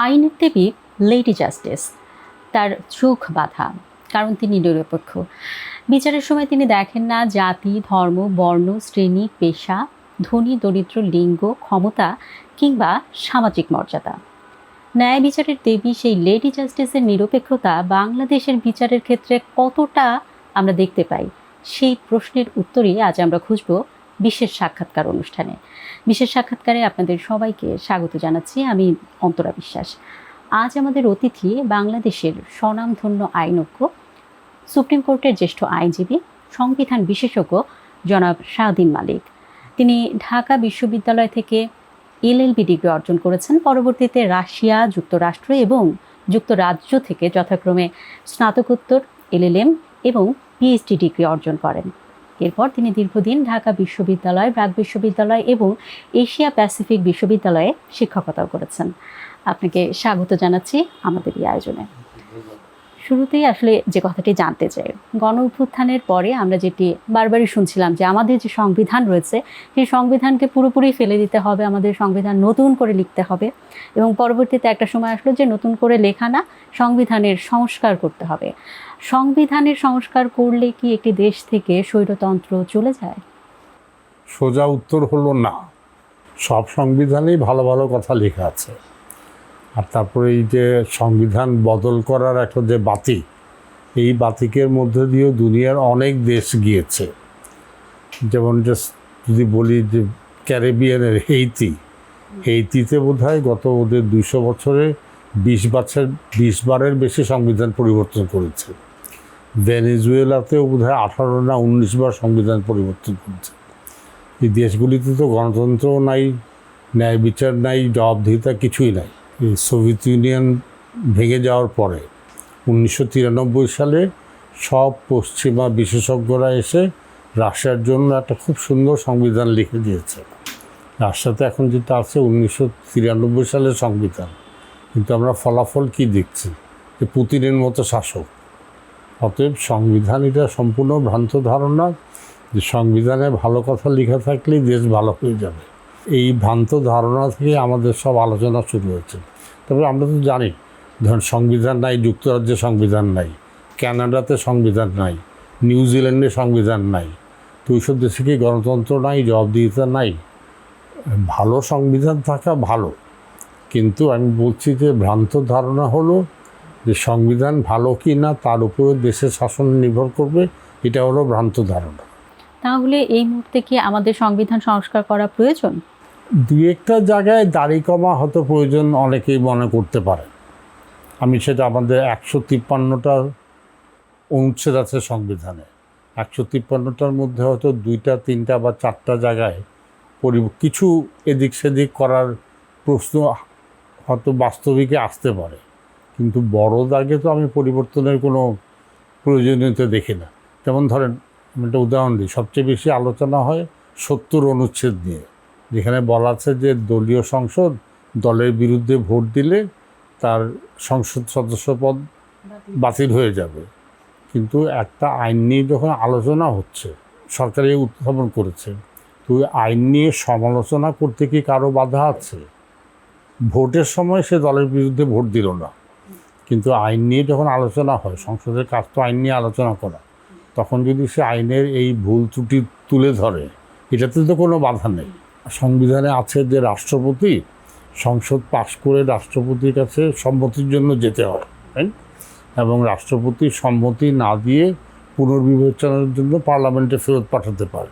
আইনের দেবী lady justice, তার চোখ বাঁধা, কারণ তিনি নিরপেক্ষ। বিচারের সময় তিনি দেখেন না জাতি, ধর্ম, বর্ণ, শ্রেণী, পেশা, ধনী দরিদ্র, লিঙ্গ, ক্ষমতা কিংবা সামাজিক মর্যাদা। ন্যায় বিচারের দেবী সেই লেডি জাস্টিসের নিরপেক্ষতা বাংলাদেশের বিচারের ক্ষেত্রে কতটা আমরা দেখতে পাই, সেই প্রশ্নের উত্তরই আজ আমরা খুঁজব বিশেষ সাক্ষাৎকার অনুষ্ঠানে। বিশেষ সাক্ষাৎকারে আপনাদের সবাইকে স্বাগত জানাচ্ছি। আমি অন্তরা বিশ্বাস। আজ আমাদের অতিথি বাংলাদেশের স্বনামধন্য আইনজ্ঞ, সুপ্রিম কোর্টের জ্যেষ্ঠ আইনজীবী, সংবিধান বিশেষজ্ঞ জনাব শাহদ্বীন মালিক। তিনি ঢাকা বিশ্ববিদ্যালয় থেকে এলএলবি ডিগ্রি অর্জন করেছেন। পরবর্তীতে রাশিয়া, যুক্তরাষ্ট্র এবং যুক্তরাজ্য থেকে যথাক্রমে স্নাতকোত্তর, এলএলএম এবং পিএইচডি ডিগ্রি অর্জন করেন। এরপর তিনি দীর্ঘদিন ঢাকা বিশ্ববিদ্যালয়, ব্র্যাক বিশ্ববিদ্যালয় এবং এশিয়া প্যাসিফিক বিশ্ববিদ্যালয়ে শিক্ষকতাও করেছেন। আপনাকে স্বাগত জানাচ্ছি আমাদের এই আয়োজনে। শুরুতেই আসলে যে কথাটি জানতে চাই, গণ অভ্যুত্থানের পরে আমরা যেটি বারবারই শুনছিলাম যে আমাদের যে সংবিধান রয়েছে সেই সংবিধানকে পুরোপুরি ফেলে দিতে হবে, আমাদের সংবিধান নতুন করে লিখতে হবে, এবং পরবর্তীতে একটা সময় আসলো যে নতুন করে লেখা না, সংবিধানের সংস্কার করতে হবে। সংবিধানের সংস্কার করলে কি একটি দেশ থেকে স্বৈরতন্ত্র চলে যায়? সোজা উত্তর হলো না। সব সংবিধানেই ভালো ভালো কথা লেখা আছে, আর তারপরে এই যে সংবিধান বদল করার একটা যে বাতি, এই বাতিকের মধ্যে দিয়েও দুনিয়ার অনেক দেশ গিয়েছে। যেমন যদি বলি যে ক্যারিবিয়ানের হেইতিতে বোধ হয় গত ওদের 200 বছরে 20 বারের বেশি সংবিধান পরিবর্তন করেছে। ভেনেজুয়েলাতেও বোধ হয় 18 না 19 বার সংবিধান পরিবর্তন করেছে। এই দেশগুলিতে তো গণতন্ত্রও নাই, ন্যায় বিচার নাই, জবাবদিহিতা কিছুই নাই। এই সোভিয়েত ইউনিয়ন ভেঙে যাওয়ার পরে 1993 সালে সব পশ্চিমা বিশেষজ্ঞরা এসে রাশিয়ার জন্য একটা খুব সুন্দর সংবিধান লিখে দিয়েছে। রাশিয়াতে এখন যেটা আছে 1993 সালের সংবিধান, কিন্তু আমরা ফলাফল কি দেখছি, যে পুতিনের মতো শাসক। অতএব সংবিধান এটা সম্পূর্ণ ভ্রান্ত ধারণা যে সংবিধানে ভালো কথা লেখা থাকলেই দেশ ভালো হয়ে যাবে। এই ভ্রান্ত ধারণা থেকে আমাদের সব আলোচনা শুরু হয়েছে। তবে আমরা তো জানি, ধরুন সংবিধান নাই, যুক্তরাজ্যে সংবিধান নাই, কানাডাতে সংবিধান নাই, নিউজিল্যান্ডে সংবিধান নাই। তো ওইসব দেশে কি গণতন্ত্র নাই, জবাবদিহিতা নাই? ভালো সংবিধান থাকা ভালো, কিন্তু আমি বলছি যে ভ্রান্ত ধারণা হলো যে সংবিধান ভালো কি না তার উপরে দেশের শাসন নির্ভর করবে, এটা হলো ভ্রান্ত ধারণা। তাহলে এই মুহূর্তে কি আমাদের সংবিধান সংস্কার করা প্রয়োজন? দুই একটা জায়গায় দাড়ি কমা হয়তো প্রয়োজন, অনেকেই মনে করতে পারে। আমি সেটা আমাদের 153টা অনুচ্ছেদ আছে সংবিধানে, 153টার মধ্যে হয়তো 2টা 3টা বা 4টা জায়গায় কিছু এদিক সেদিক করার প্রশ্ন হয়তো বাস্তবিকে আসতে পারে, কিন্তু বড় দাগে তো আমি পরিবর্তনের কোনো প্রয়োজনীয়তা দেখি না। যেমন ধরেন, আমি একটা উদাহরণ দিই, সবচেয়ে বেশি আলোচনা হয় 70 অনুচ্ছেদ নিয়ে, যেখানে বলা আছে যে দলীয় সংসদ দলের বিরুদ্ধে ভোট দিলে তার সংসদ সদস্য পদ বাতিল হয়ে যাবে। কিন্তু একটা আইন নিয়ে যখন আলোচনা হচ্ছে, সরকারি উত্থাপন করেছে, তো আইন নিয়ে সমালোচনা করতে কি কারো বাধা আছে? ভোটের সময় সে দলের বিরুদ্ধে ভোট দিল না, কিন্তু আইন নিয়ে যখন আলোচনা হয়, সংসদের কাজ তো আইন নিয়ে আলোচনা করা, তখন যদি সে আইনের এই ভুল ত্রুটি তুলে ধরে, এটাতে তো কোনো বাধা নেই। সংবিধানে আছে যে রাষ্ট্রপতি সংসদ পাশ করে রাষ্ট্রপতির কাছে সম্মতির জন্য যেতে হয়, এবং রাষ্ট্রপতি সম্মতি না দিয়ে পুনর্বিবেচনার জন্য পার্লামেন্টে ফেরত পাঠাতে পারে।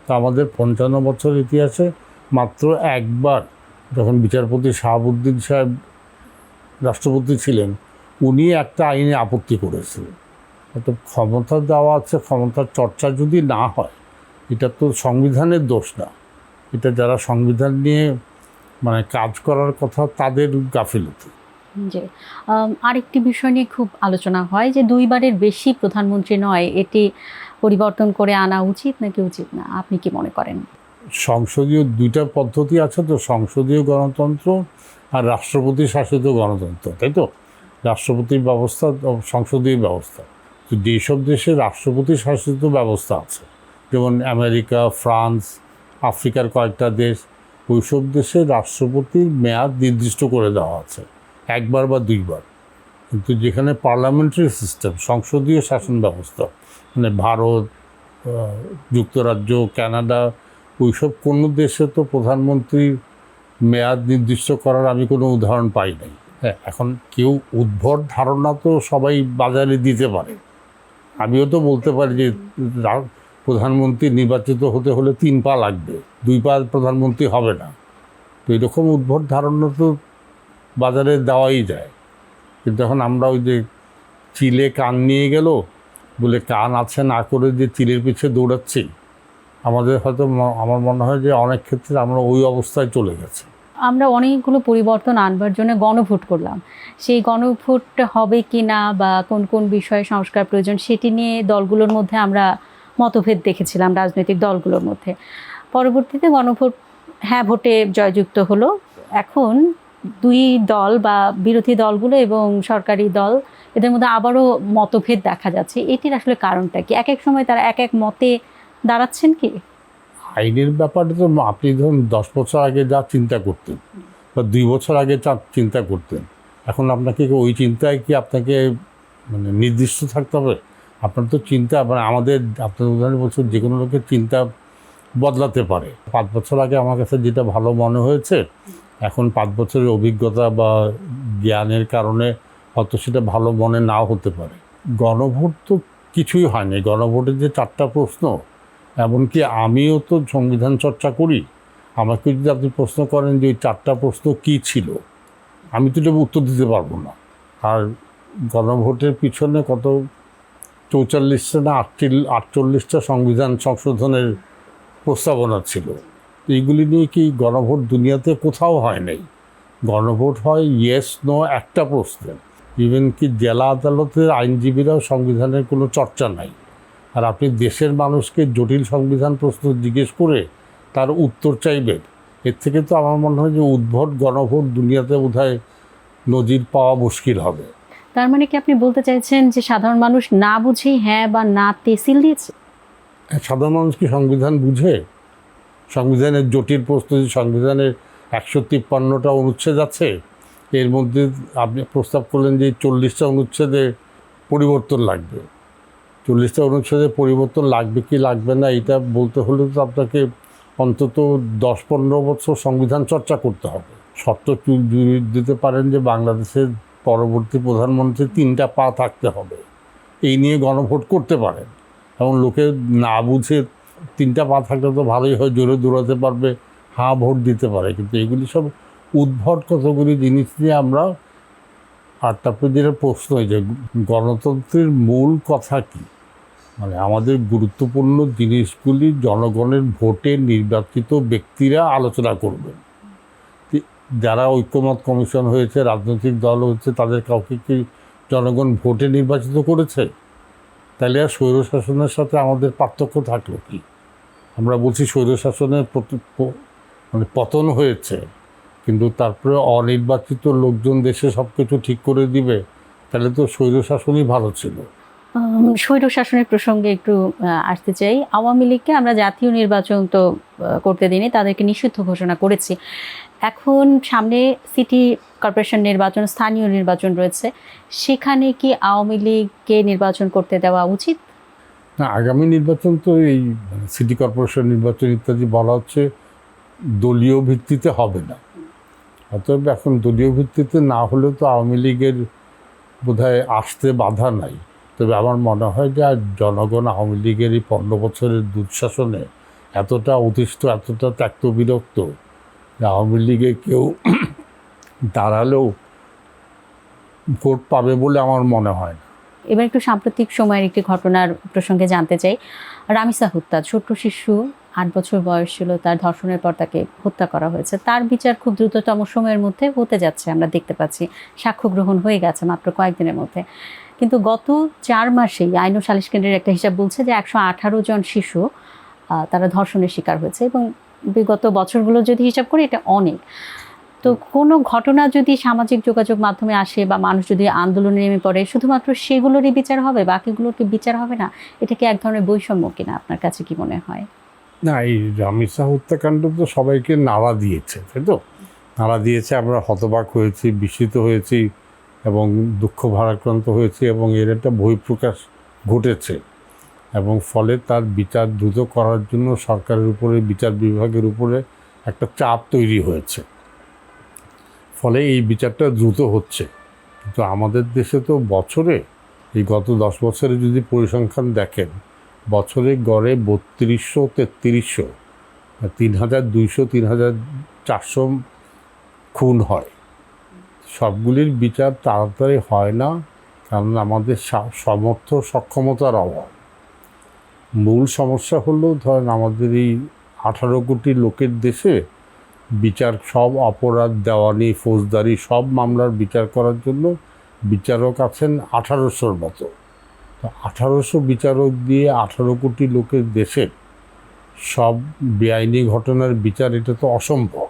তো আমাদের 55 বছর ইতিহাসে মাত্র একবার, যখন বিচারপতি শাহাবুদ্দিন সাহেব রাষ্ট্রপতি ছিলেন, উনি একটা আইনে আপত্তি করেছিলেন। অর্থাৎ ক্ষমতা দেওয়া আছে, ক্ষমতার চর্চা যদি না হয়, এটা তো সংবিধানের দোষ না, এটা যারা সংবিধান নিয়ে কাজ করার কথা তাদের গাফিলতি। জি, আরেকটি বিষয় নিয়ে খুব আলোচনা হয় যে 2 বারের বেশি প্রধানমন্ত্রী নয়, এটি পরিবর্তন করে আনা উচিত নাকি উচিত না? আপনি কি মনে করেন? সংসদীয় 2টা পদ্ধতি আছে তো, সংসদীয় গণতন্ত্র আর রাষ্ট্রপতি শাসিত গণতন্ত্র, তাই তো? রাষ্ট্রপতির ব্যবস্থা, সংসদীয় ব্যবস্থা। তো যেসব দেশে রাষ্ট্রপতি শাসিত ব্যবস্থা আছে, যেমন আমেরিকা, ফ্রান্স, আফ্রিকার কয়েকটা দেশ, ওইসব দেশে রাষ্ট্রপতির মেয়াদ নির্দিষ্ট করে দেওয়া আছে, একবার বা দুইবার। কিন্তু যেখানে পার্লামেন্টারি সিস্টেম, সংসদীয় শাসন ব্যবস্থা, মানে ভারত, যুক্তরাজ্য, কানাডা, ওইসব কোনো দেশে তো প্রধানমন্ত্রীর মেয়াদ নির্দিষ্ট করার আমি কোনো উদাহরণ পাই নাই। হ্যাঁ, এখন কেউ উদ্ভট ধারণা তো সবাই বাজারে দিতে পারে। আমিও তো বলতে পারি যে প্রধানমন্ত্রী নির্বাচিত হতে হলে 3 পা লাগবে, 2 পা প্রধানমন্ত্রী হবে না। তো এরকম উদ্ভট ধারণা তো বাজারে দেওয়াই যায়। কিন্তু এখন আমরা ওই যে চিলে কান নিয়ে গেল বলে কান আছে না করে যে চিলের পিছিয়ে দৌড়াচ্ছি, আমাদের হয়তো আমার মনে হয় যে অনেক ক্ষেত্রে আমরা ওই অবস্থায় চলে গেছি। আমরা অনেকগুলো পরিবর্তন আনবার জন্য গণভোট করলাম। সেই গণভোট হবে কি না বা কোন কোন বিষয়ে সংস্কার প্রয়োজন সেটি নিয়ে দলগুলোর মধ্যে আমরা মতভেদ দেখেছিলাম রাজনৈতিক দলগুলোর মধ্যে। পরবর্তীতে গণভোট হ্যাঁ ভোটে জয়যুক্ত হলো। এখন দুই দল বা বিরোধী দলগুলো এবং সরকারি দল এদের মধ্যে আবারও মতভেদ দেখা যাচ্ছে। এটির আসলে কারণটা কি? এক এক সময় তারা এক এক মতে দাঁড়াচ্ছেন কি? আইনের ব্যাপারে তো আপনি ধরুন 10 বছর আগে যা চিন্তা করতেন বা 2 বছর আগে যা চিন্তা করতেন, এখন আপনাকে ওই চিন্তায় কি আপনাকে মানে নির্দিষ্ট থাকতে হবে? আপনার তো চিন্তা মানে আমাদের, আপনার উদাহরণ বলছেন যে কোনো লোকের চিন্তা বদলাতে পারে। 5 বছর আগে আমার কাছে যেটা ভালো মনে হয়েছে, এখন 5 বছরের অভিজ্ঞতা বা জ্ঞানের কারণে হয়তো সেটা ভালো মনে নাও হতে পারে। গণভোট তো কিছুই হয়নি। গণভোটের যে 4টা প্রশ্ন, এমনকি আমিও তো সংবিধান চর্চা করি। আমাকে যদি আপনি প্রশ্ন করেন যে ওই 4টা প্রশ্ন কী ছিল, আমি তো এটা উত্তর দিতে পারবো না। আর গণভোটের পিছনে কত 44টা না 48টা সংবিধান সংশোধনের প্রস্তাবনা ছিল। এইগুলি নিয়ে কি গণভোট দুনিয়াতে কোথাও হয় নাই। গণভোট হয় ইয়েস নো একটা প্রশ্নে। ইভেন কি জেলা আদালতের আইনজীবীরাও সংবিধানের কোনো চর্চা নাই। আর আপনি দেশের মানুষকে জটিল সংবিধান প্রশ্ন জিজ্ঞেস করে তার উত্তর চাইবেন, এর থেকে তো আমার মনে হয় যে উদ্ভট গণভোট দুনিয়াতে বোধহয় নজির পাওয়া মুশকিল হবে। তার মানে কি আপনি বলতে চাইছেন যে সাধারণ মানুষ না বুঝেই হ্যাঁ বা না তে সিল দিয়েছে? সাধারণ মানুষ কি সংবিধান বুঝে? সংবিধানের জটিল প্রশ্ন, সংবিধানের 153টা অনুচ্ছেদ আছে, এর মধ্যে আপনি প্রস্তাব করলেন যে 40টা অনুচ্ছেদে পরিবর্তন লাগবে। 40টা অনুচ্ছেদে পরিবর্তন লাগবে কি লাগবে না এটা বলতে হলে তো আপনাকে অন্তত 10-15 বছর সংবিধান চর্চা করতে হবে। শর্ত দিতে পারেন যে বাংলাদেশের পরবর্তী প্রধানমন্ত্রী 3টা পা থাকতে হবে, এই নিয়ে গণভোট করতে পারেন। এবং লোকে না বুঝে 3টা পা থাকলে তো ভালোই হয়, জোরে দৌড়াতে পারবে, হ্যাঁ ভোট দিতে পারে। কিন্তু এগুলি সব উদ্ভট কতগুলি জিনিস নিয়ে আমরা, আর তারপরে যেটা প্রশ্ন যে গণতন্ত্রের মূল কথা কী, মানে আমাদের গুরুত্বপূর্ণ জিনিসগুলি জনগণের ভোটে নির্বাচিত ব্যক্তিরা আলোচনা করবেন। যারা ঐক্যমত কমিশন হয়েছে, রাজনৈতিক দল হয়েছে, তাদের কাউকে কি জনগণ ভোটে নির্বাচিত করেছে? তাহলে আর স্বৈরশাসনের সাথে আমাদের পার্থক্য থাকলো কি? আমরা বলছি স্বৈরশাসনের মানে পতন হয়েছে, কিন্তু তারপরে অনির্বাচিত লোকজন দেশে সব কিছু ঠিক করে দিবে, তাহলে তো স্বৈরশাসনই ভালো ছিল। স্বৈর শাসনের প্রসঙ্গে একটু আসতে চাই। আওয়ামী লীগকে আমরা জাতীয় নির্বাচন তো করতে দিইনি, তাদেরকে নিষিদ্ধ ঘোষণা করেছি। এখন সামনে সিটি কর্পোরেশন নির্বাচন, স্থানীয় নির্বাচন রয়েছে, সেখানে কি আওয়ামী লীগকে নির্বাচন করতে দেওয়া উচিত? না, আগামী নির্বাচন তো এই সিটি কর্পোরেশন নির্বাচন ইত্যাদি বলা হচ্ছে দলীয় ভিত্তিতে হবে না। অতএব এখন দলীয় ভিত্তিতে না হলেও তো আওয়ামী লীগের বোধহয় আসতে বাধা নাই। তবে আমার মনে হয় যে জনগণ আওয়ামী লীগের এই 15 বছরের দুঃশাসনে এতটা অতিষ্ঠ, এতটা ত্যক্ত বিরক্ত যে আওয়ামী লীগে কেউ দাঁড়ালেও ভোট পাবে বলে আমার মনে হয় না। এবার একটু সাম্প্রতিক সময়ের একটি ঘটনার প্রসঙ্গে জানতে চাই। রামিসা হত্যা, ছোট্ট শিশু 8 বছর বয়স ছিল, তার ধর্ষণের পর তাকে হত্যা করা হয়েছে। তার বিচার খুব দ্রুততম সময়ের মধ্যে হতে যাচ্ছে, আমরা দেখতে পাচ্ছি। সাক্ষ্য গ্রহণ হয়ে গেছে মাত্র কয়েকদিনের মধ্যে। কিন্তু গত 4 মাসেই আইন ও সালিশ কেন্দ্রের একটা হিসাব বলছে যে 118 জন শিশু তারা ধর্ষণের শিকার হয়েছে, এবং বিগত বছরগুলো যদি হিসাব করি এটা অনেক। তো কোনো ঘটনা যদি সামাজিক যোগাযোগ মাধ্যমে আসে বা মানুষ যদি আন্দোলনে নেমে পড়ে, শুধুমাত্র সেগুলোরই বিচার হবে, বাকিগুলোর কি বিচার হবে না? এটা কি এক ধরনের বৈষম্য কিনা, আপনার কাছে কি মনে হয়? না, এই রামিসা হত্যাকাণ্ড তো সবাইকে নাড়া দিয়েছে, তাই তো? নাড়া দিয়েছে, আমরা হতবাক হয়েছি, বিস্মিত হয়েছি এবং দুঃখ ভারাক্রান্ত হয়েছি এবং এর একটা বহিঃপ্রকাশ ঘটেছে এবং ফলে তার বিচার দ্রুত করার জন্য সরকারের উপরে, বিচার বিভাগের উপরে একটা চাপ তৈরি হয়েছে। ফলে এই বিচারটা দ্রুত হচ্ছে। কিন্তু আমাদের দেশে তো বছরে, এই গত 10 বছরে যদি পরিসংখ্যান দেখেন, বছরে গড়ে 3200, 3300, 3200, 3400 খুন হয়। সবগুলির বিচার তাড়াতাড়ি হয় না, কারণ আমাদের সক্ষমতার অভাব। মূল সমস্যা হলো ধরেন আমাদের এই 18 কোটি লোকের দেশে বিচার, সব অপরাধ, দেওয়ানি, ফৌজদারি সব মামলার বিচার করার জন্য বিচারক আছেন 1800-র মতো। তো 1800 বিচারক দিয়ে 18 কোটি লোকের দেশে সব বেআইনি ঘটনার বিচার, এটা তো অসম্ভব।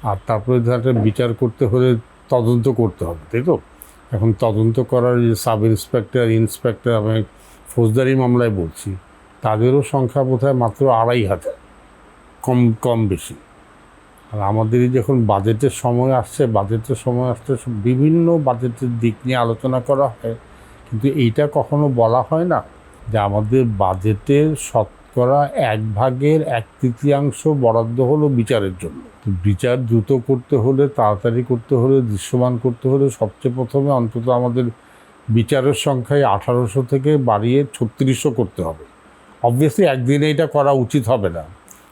আর তারপরে একটা বিচার করতে হলে তদন্ত করতে হবে, তাই তো? এখন তদন্ত করার যে সাব ইন্সপেক্টর, ইন্সপেক্টর, আমি ফৌজদারি মামলায় বলছি, তাদেরও সংখ্যা বোধহয় মাত্র 2500, কম বেশি। আর আমাদেরই যখন বাজেটের সময় আসছে বিভিন্ন বাজেটের দিক নিয়ে আলোচনা করা হয়, কিন্তু এইটা কখনো বলা হয় না যে আমাদের বাজেটের শতকরা 1/1/3 বরাদ্দ হলো বিচারের জন্য। তো বিচার দ্রুত করতে হলে, তাড়াতাড়ি করতে হলে, দৃশ্যমান করতে হলে সবচেয়ে প্রথমে অন্তত আমাদের বিচারের সংখ্যায় 1800 থেকে বাড়িয়ে 3600 করতে হবে। অবভিয়াসলি একদিনে এটা করা উচিত হবে না,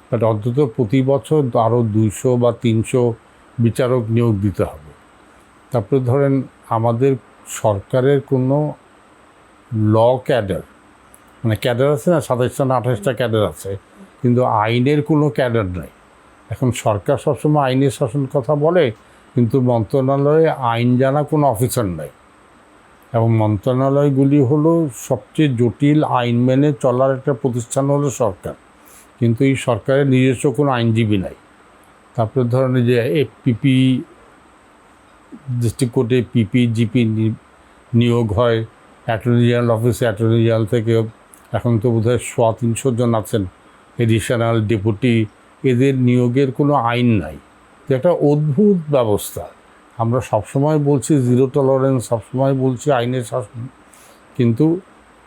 বাট অন্তত প্রতি বছর আরও 200 বা 300 বিচারক নিয়োগ দিতে হবে। তারপরে ধরেন আমাদের সরকারের কোনো ল ক্যাডার, মানে ক্যাডার আছে না, 27টা না 28টা ক্যাডার আছে, কিন্তু আইনের কোনো ক্যাডার নাই। এখন সরকার সবসময় আইনের শাসন কথা বলে, কিন্তু মন্ত্রণালয়ে আইন জানা কোনো অফিসার নাই। এবং মন্ত্রণালয়গুলি হলো সবচেয়ে জটিল আইন মেনে চলার একটা প্রতিষ্ঠান হলো সরকার, কিন্তু এই সরকারের নিজস্ব কোনো আইনজীবী নাই। তারপরে ধরেন যে পিপি, ডিস্ট্রিক্ট কোর্টে পিপি, জিপি নিয়োগ হয়, অ্যাটর্নি জেনারেল অফিসে, অ্যাটর্নি জেনারেল থেকে এখন তো বোধহয় 300 জন আছেন, এডিশনাল, ডেপুটি, এদের নিয়োগের কোনো আইন নাই। তো একটা অদ্ভুত ব্যবস্থা। আমরা সবসময় বলছি জিরো টলারেন্স, সবসময় বলছি আইনের শাসন, কিন্তু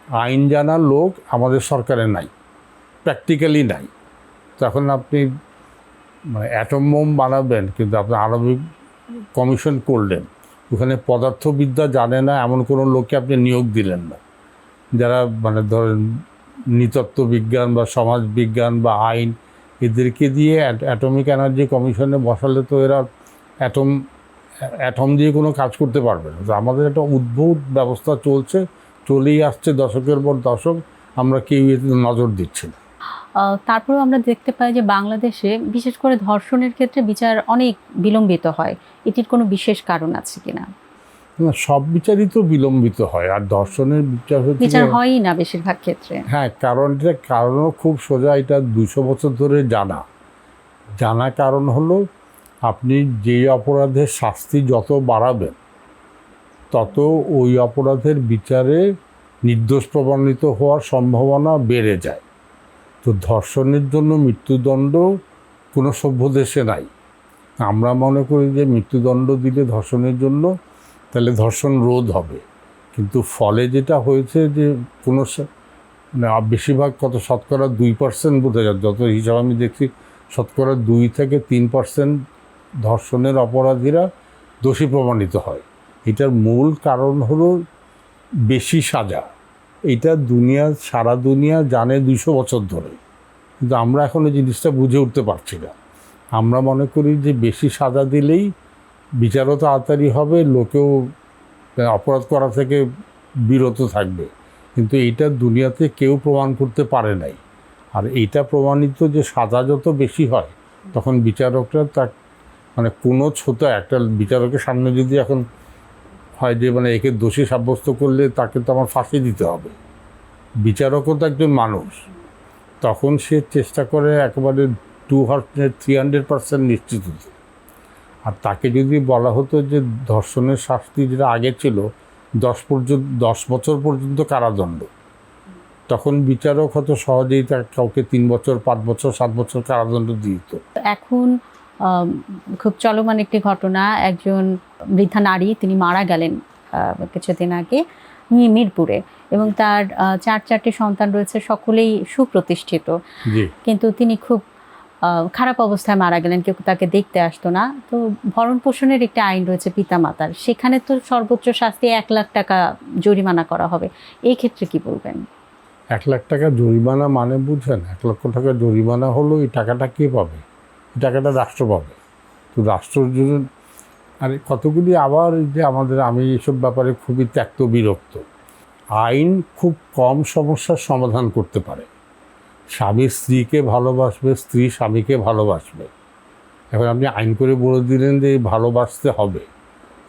আইন জানার লোক আমাদের সরকারে নাই, প্র্যাকটিক্যালি নাই। তখন আপনি মানে অ্যাটম বোম বানাবেন, কিন্তু আপনি আণবিক কমিশন করলেন, ওখানে পদার্থবিদ্যা জানে না এমন কোনো লোককে আপনি নিয়োগ দিলেন না। যারা মানে ধরেন নৃতত্ত্ব বিজ্ঞান বা সমাজ বিজ্ঞান বা আইন, এদেরকে দিয়ে অ্যাটমিক এনার্জি কমিশনে বসালে তো এরা অ্যাটম দিয়ে কোনো কাজ করতে পারবে না। তো আমাদের একটা উদ্ভুত ব্যবস্থা চলেই আসছে দশকের পর দশক, আমরা কেউ এতে নজর দিচ্ছি না। তারপরেও আমরা দেখতে পাই যে বাংলাদেশে বিশেষ করে ধর্ষণের ক্ষেত্রে বিচার অনেক বিলম্বিত হয়। এটির কোনো বিশেষ কারণ আছে কিনা? না, সব বিচারই তো বিলম্বিত হয়, আর ধর্ষণের বিচার হয়ই না বেশিরভাগ ক্ষেত্রে। হ্যাঁ, কারণও খুব সোজা। এটা 200 বছর ধরে জানা কারণ হলো, আপনি যেই অপরাধের শাস্তি যত বাড়াবেন, তত ওই অপরাধের বিচারে নির্দোষ প্রমাণিত হওয়ার সম্ভাবনা বেড়ে যায়। তো ধর্ষণের জন্য মৃত্যুদণ্ড কোনো সভ্য দেশে নাই। আমরা মনে করি যে মৃত্যুদণ্ড দিলে ধর্ষণের জন্য তাহলে ধর্ষণ রোধ হবে, কিন্তু ফলে যেটা হয়েছে যে কোনো মানে বেশিরভাগ শতকরা 2% বোঝা যায়, যত হিসাব আমি দেখছি, শতকরা 2 থেকে 3% ধর্ষণের অপরাধীরা দোষী প্রমাণিত হয়। এটার মূল কারণ হলো বেশি সাজা। এটা সারা দুনিয়া জানে 200 বছর ধরে, কিন্তু আমরা এখন এই জিনিসটা বুঝে উঠতে পারছি না। আমরা মনে করি যে বেশি সাজা দিলেই বিচারও তাড়াতাড়ি হবে, লোকেও অপরাধ করা থেকে বিরত থাকবে, কিন্তু এইটা দুনিয়াতে কেউ প্রমাণ করতে পারে নাই। আর এইটা প্রমাণিত যে সাজা যত বেশি হয়, তখন বিচারকরা মানে কোনো একটা বিচারকের সামনে যদি এখন হয় যে মানে একে দোষী সাব্যস্ত করলে তাকে তো আমার ফাঁসি দিতে হবে, বিচারকও তো একজন মানুষ, তখন সে চেষ্টা করে একেবারে 200-300% নিশ্চিত হতে। আর তাকে যদি বলা হতো যে ধর্ষণের শাস্তি যেটা আগে ছিল 10 বছর পর্যন্ত কারাদণ্ড, তখন বিচারক হয়তো সহজেই কাউকে 3 বছর, 5 বছর, 7 বছর কারাদণ্ড দিত। এখন খুব চলমান একটি ঘটনা, একজন বৃদ্ধা নারী তিনি মারা গেলেন কিছুদিন আগে মিরপুরে, এবং তার 4টি সন্তান রয়েছে, সকলেই সুপ্রতিষ্ঠিত, জি কিন্তু তিনি খুব খারাপ অবস্থায় মারা গেলেন, কেউ তাকে দেখতে আসতো না। তো ভরণ পোষণের একটি আইন রয়েছে পিতামাতার, সেখানে তো সর্বোচ্চ শাস্তি 1 লাখ টাকা জরিমানা করা হবে। এই ক্ষেত্রে কি বলবেন? 1 লাখ টাকা জরিমানা মানে বুঝছেন, 1 লক্ষ টাকা জরিমানা হলো, এই টাকাটা কে পাবে? এই টাকাটা রাষ্ট্র পাবে। তো রাষ্ট্রের জন্য আরে কতগুলি আবার যে আমাদের, আমি এসব ব্যাপারে খুবই ত্যক্ত বিরক্ত। আইন খুব কম সমস্যার সমাধান করতে পারে। স্বামী স্ত্রীকে ভালোবাসবে, স্ত্রী স্বামীকে ভালোবাসবে। এখন আপনি আইন করে বলে দিলেন যে ভালোবাসতে হবে,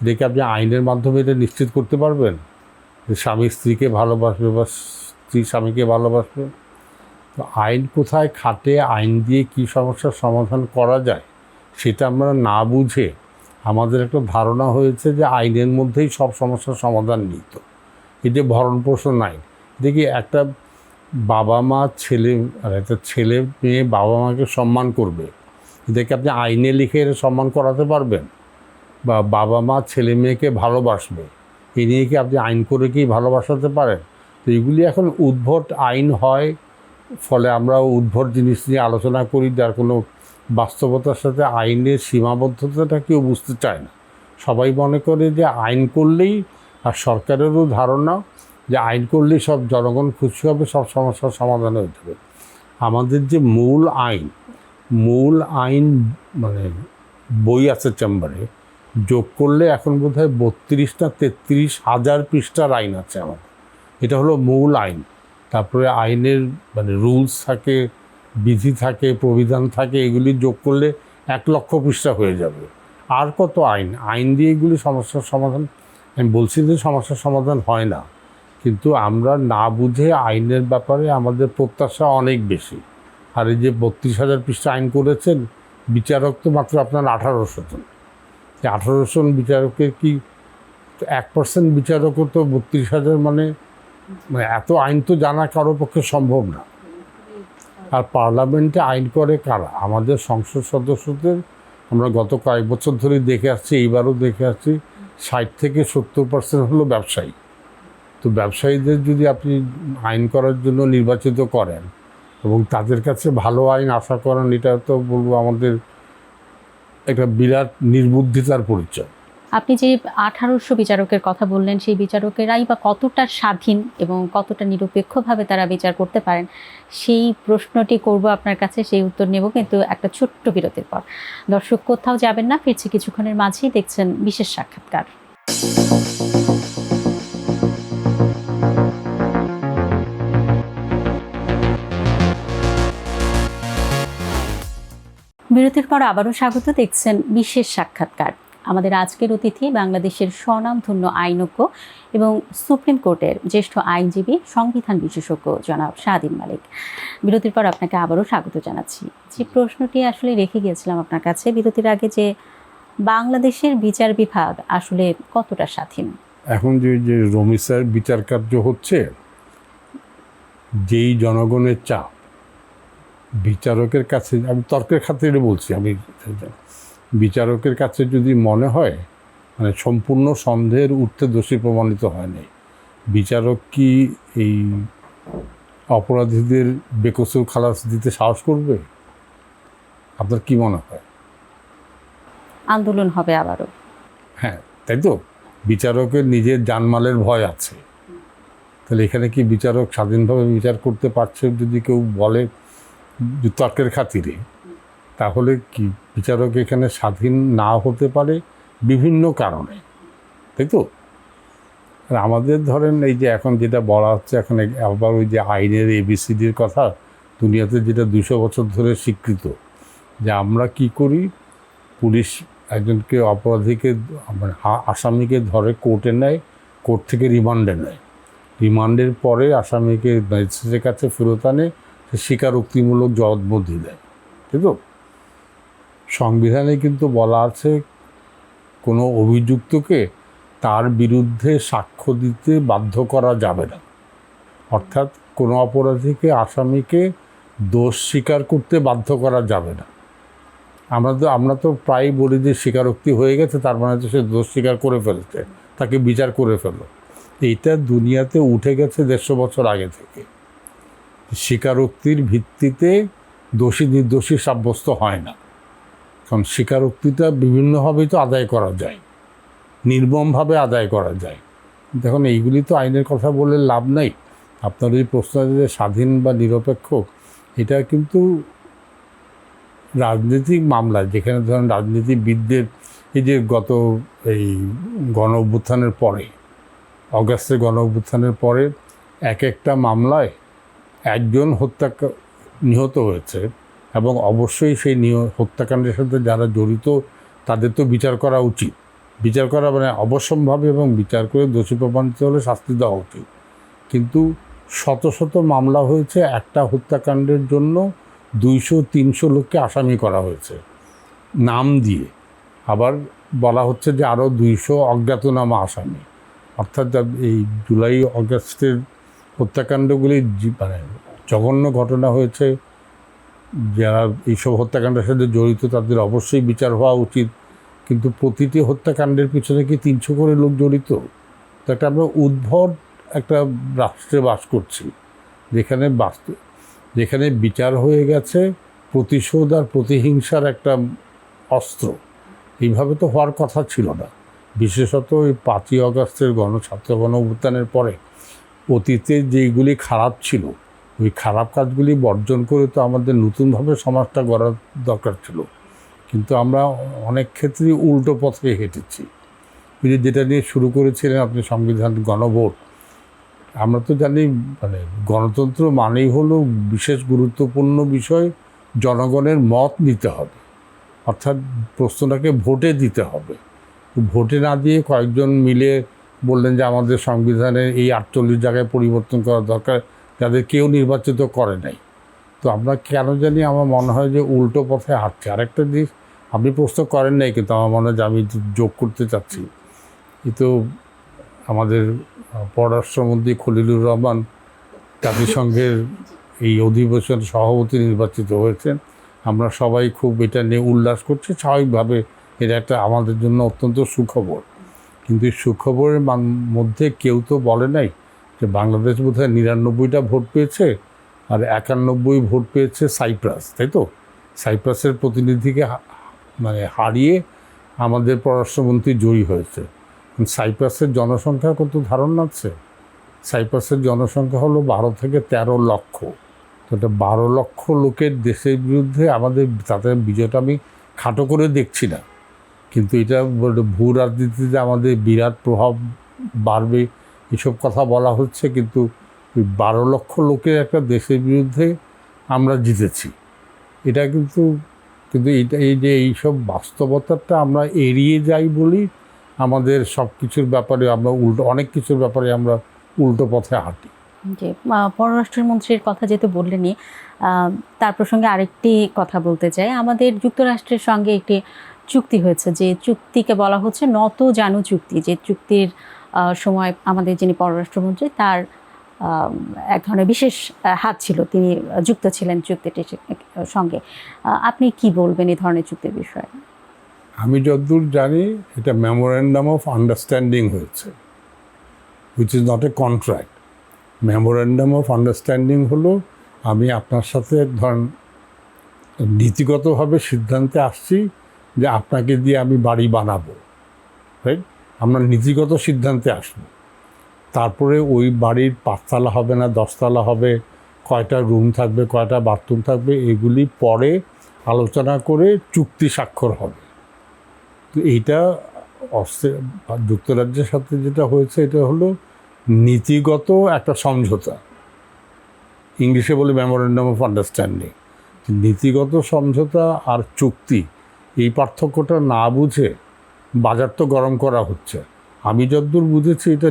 দেখে আপনি আইনের মাধ্যমে এটা নিশ্চিত করতে পারবেন যে স্বামী স্ত্রীকে ভালোবাসবে বা স্ত্রী স্বামীকে ভালোবাসবে? তো আইন কোথায় খাটে, আইন দিয়ে কী সমস্যার সমাধান করা যায় সেটা আমরা না বুঝে আমাদের একটা ধারণা হয়েছে যে আইনের মধ্যেই সব সমস্যার সমাধান নিত। এই যে ভরণ পোষণ আইন, দেখি একটা বাবা মা ছেলে, আর একটা ছেলে মেয়ে বাবা মাকে সম্মান করবে, এদেরকে আপনি আইনে লিখে এর সম্মান করাতে পারবেন? বা বাবা মা ছেলে মেয়েকে ভালোবাসবে, এই নিয়ে কি আপনি আইন করে কি ভালোবাসাতে পারেন? তো এগুলি এখন উদ্ভট আইন হয়, ফলে আমরা উদ্ভট জিনিস নিয়ে আলোচনা করি, যার কোনো বাস্তবতার সাথে আইনের সীমাবদ্ধতাটা কেউ বুঝতে চায় না। সবাই মনে করে যে আইন করলেই, আর সরকারেরও ধারণা যে আইন করলেই সব জনগণ খুশি হবে, সব সমস্যার সমাধান হয়ে যাবে। আমাদের যে মূল আইন মানে বই আছে চেম্বারে, যোগ করলে এখন বোধহয় 32 না 33 হাজার পৃষ্ঠার আইন আছে আমাদের। এটা হলো মূল আইন। তারপরে আইনের মানে রুলস থাকে, বিধি থাকে, প্রবিধান থাকে, এগুলি যোগ করলে 1 লক্ষ পৃষ্ঠা হয়ে যাবে। আর কত আইন দিয়ে এগুলি সমস্যার সমাধান? আমি বলছি যে সমস্যার সমাধান হয় না, কিন্তু আমরা না বুঝে আইনের ব্যাপারে আমাদের প্রত্যাশা অনেক বেশি। আর এই যে 32,000 পৃষ্ঠা আইন করেছেন, বিচারক তো মাত্র আপনার 1800 জন। 1800 জন বিচারকের কি 1% বিচারকও তো 32,000, মানে এত আইন তো জানা কারো পক্ষে সম্ভব না। আর পার্লামেন্টে আইন করে কারা? আমাদের সংসদ সদস্যদের। আমরা গত কয়েক বছর ধরে দেখে আসছি, এইবারও দেখে আসছি, 60 থেকে 70% হলো ব্যবসায়ী। তো ব্যবসায়ীদের যদি আপনি আইন করার জন্য নির্বাচিত করেন এবং তাদের কাছে ভালো আইন আশা করেন, এটা তো বলবো আমাদের একটা বিরাট নির্বুদ্ধিতার পরিচয়। আপনি যে 1800 বিচারকের কথা বললেন, সেই বিচারকেরাই বা কতটা স্বাধীন এবং কতটা নিরপেক্ষভাবে তারা বিচার করতে পারেন, সেই প্রশ্নটি করব আপনার কাছে, সেই উত্তর নেব কিন্তু একটা ছোট্ট বিরতির পর। দর্শক কোথাও যাবেন না, ফিরছি কিছুক্ষণের মাঝেই। দেখছেন বিশেষ সাক্ষাৎকার। বিরতির পর আবারও স্বাগত। দেখছেন বিশেষ সাক্ষাৎকার। আমাদের আজকের অতিথি বাংলাদেশের স্বনামধন্য আইনজ্ঞ এবং সুপ্রিম কোর্টের জ্যেষ্ঠ আইনজীবী, সংবিধান বিশেষজ্ঞ জনাব শাহদিন মালিক। বিরতির পর আপনাকে আবারও স্বাগত জানাচ্ছি। যে প্রশ্নটি আসলে রেখে গিয়েছিলাম আপনার কাছে বিরতির আগে, যে বাংলাদেশের বিচার বিভাগ আসলে কতটা স্বাধীন? এখন যে রমিসার বিচার কার্য হচ্ছে, যেই জনগণের চাপ বিচারকের কাছে, আমি তর্কের খাতিরে বলছি, আমি বিচারকের কাছে যদি মনে হয় মানে সম্পূর্ণ সন্দেহের ঊর্ধ্বে দোষী প্রমাণিত হয়নি, বিচারক কি এই অপরাধীদের বেকসুর খালাস দিতে সাহস করবে? আপনার কি মনে হয়? আন্দোলন হবে আবারও। হ্যাঁ, তাই তো। বিচারকের নিজের জানমালের ভয় আছে, তাহলে এখানে কি বিচারক স্বাধীনভাবে বিচার করতে পারছে যদি কেউ বলে তর্কের খাতিরে? তাহলে কি বিচারক এখানে স্বাধীন না হতে পারে বিভিন্ন কারণে, তাই তো? আর আমাদের ধরেন এই যে এখন যেটা বলা হচ্ছে, এখন আবার ওই যে আইনের ABCDর কথা, দুনিয়াতে যেটা 200 বছর ধরে স্বীকৃত, যে আমরা কি করি, পুলিশ একজনকে অপরাধীকে মানে আসামিকে ধরে কোর্টে নেয়, কোর্ট থেকে রিমান্ডে নেয়, রিমান্ডের পরে আসামিকে ম্যাজিস্ট্রেটের কাছে ফেরত আনে, সে স্বীকারোক্তিমূলক জবানবন্দি দেয়, তাই তো? সংবিধানে কিন্তু বলা আছে কোনো অভিযুক্তকে তার বিরুদ্ধে সাক্ষ্য দিতে বাধ্য করা যাবে না। অর্থাৎ কোনো অপরাধীকে, আসামিকে দোষ স্বীকার করতে বাধ্য করা যাবে না। আমরা তো প্রায়ই বলি যে স্বীকারোক্তি হয়ে গেছে, তার মানে তো সে দোষ স্বীকার করে ফেলেছে, তাকে বিচার করে ফেলো। এইটা দুনিয়াতে উঠে গেছে 150 বছর আগে থেকে। স্বীকারোক্তির ভিত্তিতে দোষী নির্দোষী সাব্যস্ত হয় না, কারণ স্বীকারোক্তিটা বিভিন্নভাবেই তো আদায় করা যায়, নির্মমভাবে আদায় করা যায়। দেখুন, এইগুলি তো আইনের কথা বলে লাভ নাই। আপনার যদি প্রশ্ন আছে যে স্বাধীন বা নিরপেক্ষ, এটা কিন্তু রাজনৈতিক মামলা, যেখানে ধরেন রাজনীতিবিদদের এই যে এই গণ অভ্যুত্থানের পরে, অগাস্টের গণ অভ্যুত্থানের পরে এক একটা মামলায় একজন নিহত হয়েছে, এবং অবশ্যই সেই হত্যাকাণ্ডের সাথে যারা জড়িত তাদের তো বিচার করা উচিত। বিচার করা মানে অবশ্যম্ভাবী, এবং বিচার করে দোষী প্রমাণিত হলে শাস্তি দেওয়া উচিত। কিন্তু শত শত মামলা হয়েছে, একটা হত্যাকাণ্ডের জন্য 200-300 লোককে আসামি করা হয়েছে নাম দিয়ে, আবার বলা হচ্ছে যে আরও 200 অজ্ঞাতনামা আসামি। অর্থাৎ এই জুলাই অগাস্টের হত্যাকাণ্ডগুলি মানে জঘন্য ঘটনা হয়েছে, যারা এইসব হত্যাকাণ্ডের সাথে জড়িত তাদের অবশ্যই বিচার হওয়া উচিত। কিন্তু প্রতিটি হত্যাকাণ্ডের পিছনে কি 300 করে লোক জড়িত? তো একটা আমরা উদ্ভট একটা রাষ্ট্রে বাস করছি, যেখানে বিচার হয়ে গেছে প্রতিশোধ আর প্রতিহিংসার একটা অস্ত্র। এইভাবে তো হওয়ার কথা ছিল না। বিশেষত ওই 5ই অগাস্টের ছাত্র গণ অভ্যুত্থানের পরে অতীতে যেইগুলি খারাপ ছিল, ওই খারাপ কাজগুলি বর্জন করে তো আমাদের নতুনভাবে সমাজটা গড়ার দরকার ছিল। কিন্তু আমরা অনেক ক্ষেত্রেই উল্টো পথে হেঁটেছি। ওই যে যেটা নিয়ে শুরু করেছিলেন আপনি, সংবিধান, গণভোট। আমরা তো জানি মানে গণতন্ত্র মানেই হলো বিশেষ গুরুত্বপূর্ণ বিষয় জনগণের মত নিতে হবে, অর্থাৎ প্রশ্নটাকে ভোটে দিতে হবে। ভোটে না দিয়ে কয়েকজন মিলে বললেন যে আমাদের সংবিধানের এই 48 জায়গায় পরিবর্তন করা দরকার, যাদের কেউ নির্বাচিত করে নাই। তো আমরা কেন জানি আমার মনে হয় যে উল্টো পথে হাঁটছে। আরেকটা জিনিস আপনি প্রশ্ন করেন নাই, কিন্তু আমার মনে হয় যে আমি যোগ করতে চাচ্ছি। তো আমাদের পররাষ্ট্রমন্ত্রী খলিলুর রহমান জাতিসংঘের এই অধিবেশন সভাপতি নির্বাচিত হয়েছেন। আমরা সবাই খুব এটা নিয়ে উল্লাস করছি, স্বাভাবিকভাবে এটা একটা আমাদের জন্য অত্যন্ত সুখবর। কিন্তু সুখবরের মধ্যে কেউ তো বলে নাই যে বাংলাদেশ বোধহয় 99টা ভোট পেয়েছে আর 91 ভোট পেয়েছে সাইপ্রাস, তাই তো? সাইপ্রাসের প্রতিনিধিকে মানে হারিয়ে আমাদের পররাষ্ট্রমন্ত্রী জয়ী হয়েছে। সাইপ্রাসের জনসংখ্যা কত ধারণা আছে? সাইপ্রাসের জনসংখ্যা হলো 12 থেকে 13 লক্ষ। তো এটা 12 লক্ষ লোকের দেশের বিরুদ্ধে আমাদের তাদের বিজয়টা আমি খাটো করে দেখছি না, কিন্তু এটা ভূ রাজনীতিতে আমাদের বিরাট প্রভাব বাড়বে এসব কথা বলা হচ্ছে। কিন্তু 12 লক্ষ লোকের একটা দেশের বিরুদ্ধে আমরা জিতেছি। এটা কিন্তু এইসব বাস্তবতাটা আমরা এড়িয়ে যাই বলি আমাদের সব কিছুর ব্যাপারে আমরা অনেক কিছুর ব্যাপারে আমরা উল্টো পথে হাঁটি। যে পররাষ্ট্রমন্ত্রীর কথা যেহেতু বললেনই, তার প্রসঙ্গে আরেকটি কথা বলতে চাই। আমাদের যুক্তরাষ্ট্রের সঙ্গে একটি চুক্তি হয়েছে, যে চুক্তিকে বলা হচ্ছে নত জানু চুক্তি। যে চুক্তির সময় আমাদের যিনি পররাষ্ট্রমন্ত্রী, তার এক ধরনের বিশেষ হাত ছিল, তিনি যুক্ত ছিলেন চুক্তিটির সঙ্গে। আপনি কি বলবেন এই ধরনের চুক্তির বিষয়ে? আমি যতদূর জানি এটা মেমোরেন্ডাম অফ আন্ডারস্ট্যান্ডিং হয়েছে, which is not a contract. Memorandum of understanding হলো আমি আপনার সাথে ধরেন নীতিগতভাবে সিদ্ধান্তে আসছি যে আপনাকে দিয়ে আমি বাড়ি বানাবো, রাইট? আমরা নীতিগত সিদ্ধান্তে আসবো। তারপরে ওই বাড়ির 5 তলা হবে না 10 তলা হবে, কয়টা রুম থাকবে, কয়টা বাথরুম থাকবে, এগুলি পরে আলোচনা করে চুক্তি স্বাক্ষর হবে। তো এইটা যুক্তরাজ্যের সাথে যেটা হয়েছে, এটা হলো নীতিগত একটা সমঝোতা, ইংলিশে বলে মেমোরেন্ডাম অফ আন্ডারস্ট্যান্ডিং। নীতিগত সমঝোতা আর চুক্তি, এই পার্থক্যটা না বুঝে বাজার তো গরম করা হচ্ছে। আমি যতদূর বুঝেছি এটা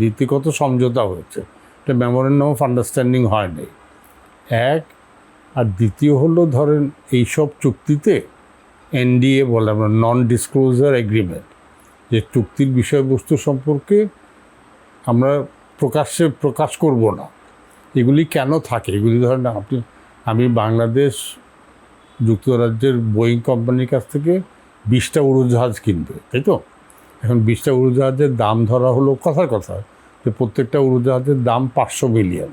নীতিগত সমঝোতা হয়েছে, এটা মেমোরেন্ডাম অফ আন্ডারস্ট্যান্ডিং হয়নি। এক, আর দ্বিতীয় হলো ধরেন এইসব চুক্তিতে এনডিএ বলে আমরা, নন ডিসক্লোজার এগ্রিমেন্ট, যে চুক্তির বিষয়বস্তু সম্পর্কে আমরা প্রকাশ করব না। এগুলি কেন থাকে? এগুলি ধরেন আমি বাংলাদেশ যুক্তরাজ্যের বোয়িং কোম্পানির কাছ থেকে 20টা উড়োজাহাজ কিনবে, তাই তো? এখন 20টা উড়োজাহাজের দাম ধরা হলো, কথার কথা, যে প্রত্যেকটা উড়োজাহাজের দাম 500 মিলিয়ন।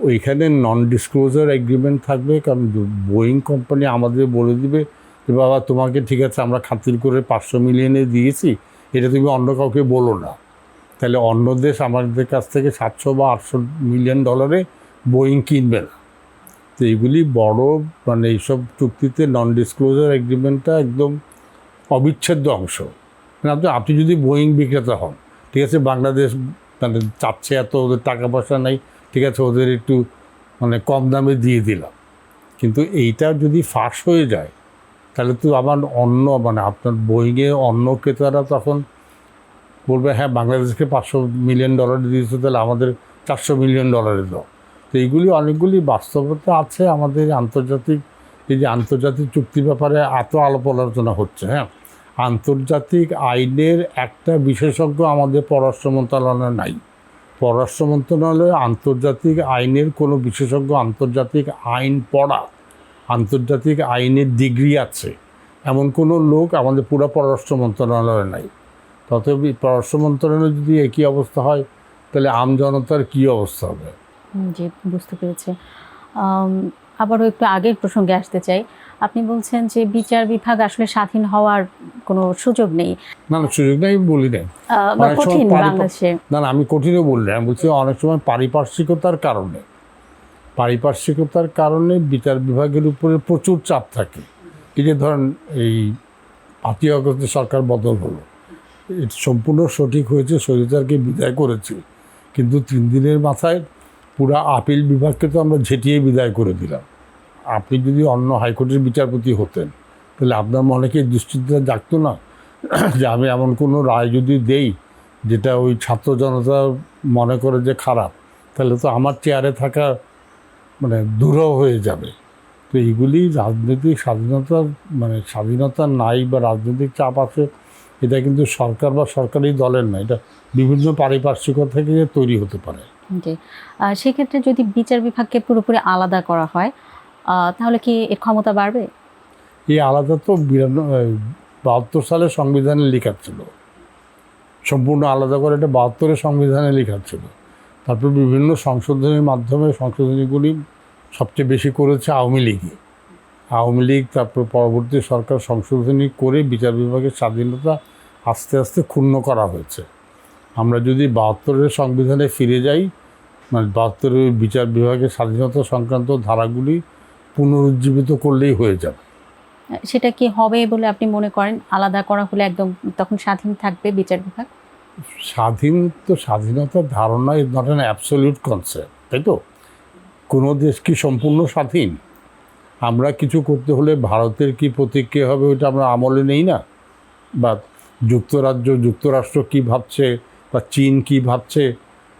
ওইখানে নন ডিসক্লোজার এগ্রিমেন্ট থাকবে, কারণ বোয়িং কোম্পানি আমাদের বলে দিবে যে বাবা তোমাকে ঠিক আছে আমরা খাতির করে 500 মিলিয়নে দিয়েছি, এটা তুমি অন্য কাউকে বলো না। তাহলে অন্য দেশ আমাদের কাছ থেকে 700 বা 800 মিলিয়ন ডলারে বোয়িং কিনবে না। তো এইগুলি বড়, মানে এইসব চুক্তিতে নন ডিসক্লোজার এগ্রিমেন্টটা একদম অবিচ্ছেদ্য অংশ। মানে আপনি যদি বোয়িং বিক্রেতা হন, ঠিক আছে, বাংলাদেশ মানে চাচ্ছে এত, ওদের টাকা পয়সা নেই, ঠিক আছে, ওদের একটু মানে কম দামে দিয়ে দিলাম, কিন্তু এইটা যদি ফাঁস হয়ে যায় তাহলে তো আবার অন্য মানে আপনার বোয়িংয়ে অন্য ক্রেতারা তখন বলবে হ্যাঁ বাংলাদেশকে 500 মিলিয়ন ডলার দিয়েছে, তাহলে আমাদের 400 মিলিয়ন ডলারে দাও। তো এইগুলি অনেকগুলি বাস্তবতা আছে আমাদের আন্তর্জাতিক, এই যে আন্তর্জাতিক চুক্তির ব্যাপারে এত আলাপ আলোচনা হচ্ছে। হ্যাঁ, আন্তর্জাতিক আইনের একটা বিশেষজ্ঞ আমাদের পররাষ্ট্র মন্ত্রণালয়ে নাই। পররাষ্ট্র মন্ত্রণালয়ে আন্তর্জাতিক আইনের কোনো বিশেষজ্ঞ, আন্তর্জাতিক আইন পড়া, আন্তর্জাতিক আইনের ডিগ্রি আছে এমন কোনো লোক আমাদের পুরো পররাষ্ট্র মন্ত্রণালয়ে নাই। তথাপি পররাষ্ট্র মন্ত্রণালয়ে যদি একই অবস্থা হয় তাহলে আমজনতার কী অবস্থা হবে? জি, বুঝতে পেরেছি। আবারও একটু আগের প্রসঙ্গে আসতে চাই। আপনি বলছেন যে বিচার বিভাগ আসলে স্বাধীন হওয়ার কোনো সুযোগ নেই। না না, সুযোগ নেই আমি বলি নাই। বা অনেক সময় কঠিন বাংলাদেশে। না না, আমি কঠিনও বললি, আমি বলছি অনেক সময় পারিপার্শ্বিকতার কারণে বিচার বিভাগের উপরে প্রচুর চাপ থাকে। এই যে ধরেন এই 5ই আগস্টে সরকার বদল হলো, এটা সম্পূর্ণ সঠিক হয়েছে, স্বৈরাচারকে বিদায় করেছে, কিন্তু 3 দিনের মাথায় পুরা আপিল বিভাগকে তো আমরা ঝেঁটিয়ে বিদায় করে দিলাম। আপনি যদি অন্য হাইকোর্টের বিচারপতি হতেন তাহলে আপনার মনে কি দুশ্চিন্তা জাগতো না যে আমি এমন কোনো রায় যদি দেই যেটা ওই ছাত্র জনতা মনে করে যে খারাপ, তাহলে তো আমার চেয়ারে থাকা মানে দুরূহ হয়ে যাবে। তো এইগুলি রাজনৈতিক স্বাধীনতা, মানে স্বাধীনতা নাই বা রাজনৈতিক চাপ আছে, এটা কিন্তু সরকার বা সরকারি দলের না, এটা বিভিন্ন পারিপার্শ্বিকতা থেকে তৈরি হতে পারে। জি, সেক্ষেত্রে যদি বিচার বিভাগকে পুরোপুরি আলাদা করা হয় তাহলে কি এর ক্ষমতা বাড়বে? এই আলাদা তো 72 সালে সংবিধানে লেখা ছিল, সম্পূর্ণ আলাদা করে এটা 72-এর সংবিধানে লেখা ছিল। তারপর বিভিন্ন সংশোধনীর মাধ্যমে সংশোধনীগুলি সবচেয়ে বেশি করেছে আওয়ামী লীগ। তারপর পরবর্তী সরকার সংশোধনী করে বিচার বিভাগের স্বাধীনতা আস্তে আস্তে ক্ষুণ্ণ করা হয়েছে। আমরা যদি 72-এর সংবিধানে ফিরে যাই, মানে 72-এর বিচার বিভাগের স্বাধীনতা সংক্রান্ত ধারাগুলি পুনরুজ্জীবিত করলেই হয়ে যাবে। সেটা কি হবে বলে আপনি মনে করেন? আলাদা করা হলে একদম তখন স্বাধীন থাকবে বিচার বিভাগ? স্বাধীনতার ধারণা is not an absolute concept, তাই তো? কোনো দেশ কি সম্পূর্ণ স্বাধীন? আমরা কিছু করতে হলে ভারতের কি প্রতিক্রিয়া হবে ওইটা আমরা আমলে নেই না, বা যুক্তরাষ্ট্র কি ভাবছে বা চীন কি ভাবছে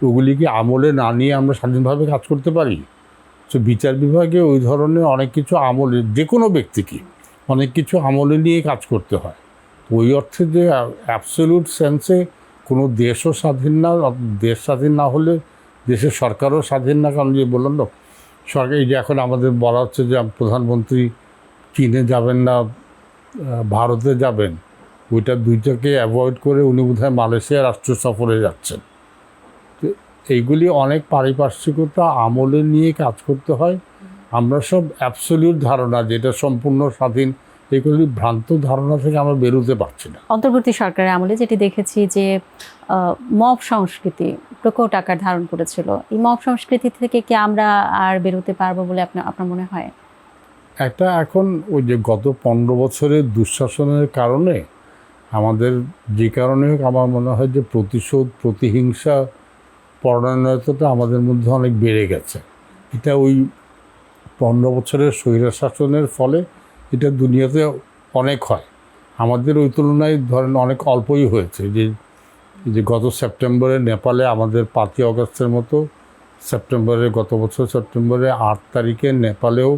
ওগুলি কি আমলে না নিয়ে আমরা স্বাধীনভাবে কাজ করতে পারি? তো বিচার বিভাগে ওই ধরনের অনেক কিছু আমলে, যে কোনো ব্যক্তিকে অনেক কিছু আমলে নিয়ে কাজ করতে হয়। ওই অর্থে যে অ্যাবসলিউট সেন্সে কোনো দেশও স্বাধীন না, দেশ স্বাধীন না হলে দেশের সরকারও স্বাধীন না। কারণ যে বললাম না, সরকার এই যে এখন আমাদের বলা হচ্ছে যে প্রধানমন্ত্রী চীনে যাবেন না, ভারতে যাবেন, ওইটা দুইটাকে অ্যাভয়েড করে উনি বোধহয় মালয়েশিয়া রাষ্ট্র সফরে যাচ্ছেন। তো এইগুলি অনেক পারিপার্শ্বিকতা আমলে নিয়ে কাজ করতে হয়। আমরা সব অ্যাবসলিউট ধারণা যেটা সম্পূর্ণ স্বাধীন, এগুলি ভ্রান্ত ধারণা থেকে আমরা বেরোতে পারছি না। অন্তর্বর্তী সরকারের আমলে যেটি দেখেছি যে মব সংস্কৃতি প্রকট আকার ধারণ করেছিল, এই মব সংস্কৃতি থেকে কি আমরা আর বেরোতে পারবো বলে আপনার মনে হয়? একটা এখন ওই যে গত 15 বছরের দুঃশাসনের কারণে আমাদের, যে কারণে হোক, আমার মনে হয় যে প্রতিশোধ, প্রতিহিংসা পরায়ণতাটা আমাদের মধ্যে অনেক বেড়ে গেছে। এটা ওই 15 বছরের স্বৈরশাসনের ফলে এটা দুনিয়াতে অনেক হয়, আমাদের ওই তুলনায় ধরেন অনেক অল্পই হয়েছে। যে গত সেপ্টেম্বরে নেপালে আমাদের 5ই আগস্টের মতো গত বছর সেপ্টেম্বরে 8 তারিখে নেপালেও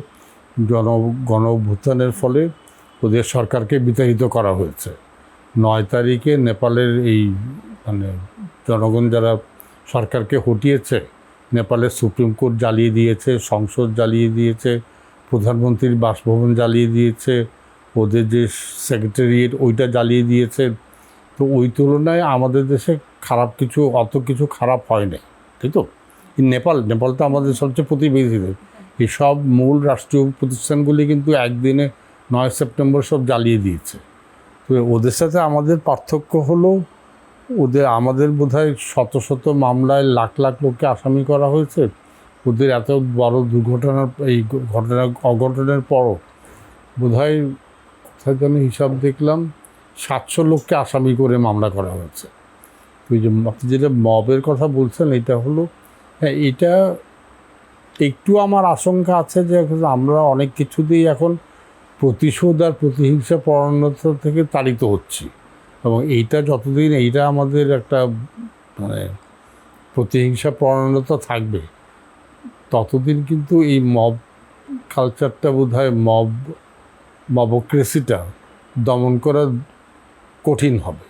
গণ অভ্যুত্থানের ফলে ওদের সরকারকে বিতাড়িত করা হয়েছে। 9 তারিখে নেপালের এই মানে জনগণ যারা সরকারকে হটিয়েছে, নেপালের সুপ্রিম কোর্ট জ্বালিয়ে দিয়েছে, সংসদ জ্বালিয়ে দিয়েছে, প্রধানমন্ত্রীর বাসভবন জ্বালিয়ে দিয়েছে, ওদের যে সেক্রেটারিয়েট ওইটা জ্বালিয়ে দিয়েছে। তো ওই তুলনায় আমাদের দেশে খারাপ কিছু অত কিছু খারাপ হয় না, তাই তো? নেপাল তো আমাদের সবচেয়ে প্রতিবেশী দেশ। এই সব মূল রাষ্ট্রীয় প্রতিষ্ঠানগুলি কিন্তু একদিনে 9 সেপ্টেম্বর সব জ্বালিয়ে দিয়েছে। তো ওদের সাথে আমাদের পার্থক্য হলো আমাদের বোধহয় শত শত মামলায় লাখ লাখ লোককে আসামি করা হয়েছে। ওদের এত বড় দুর্ঘটনার অঘটনের পরও বোধহয় কোথায় যেন হিসাব দেখলাম 700 লোককে আসামি করে মামলা করা হয়েছে। ওই যে আপনি যেটা মবের কথা বলছেন, এটা হলো, হ্যাঁ, এটা একটু আমার আশঙ্কা আছে যে আমরা অনেক কিছুতেই এখন প্রতিশোধ আর প্রতিহিংসা পরায়ণতা থেকে তাড়িত হচ্ছি, এবং যতদিন এইটা আমাদের একটা মানে প্রতিহিংসা পরায়ণতা থাকবে, ততদিন কিন্তু এই মব কালচারটা বোধহয় মবক্রেসিটা দমন করা কঠিন হবে।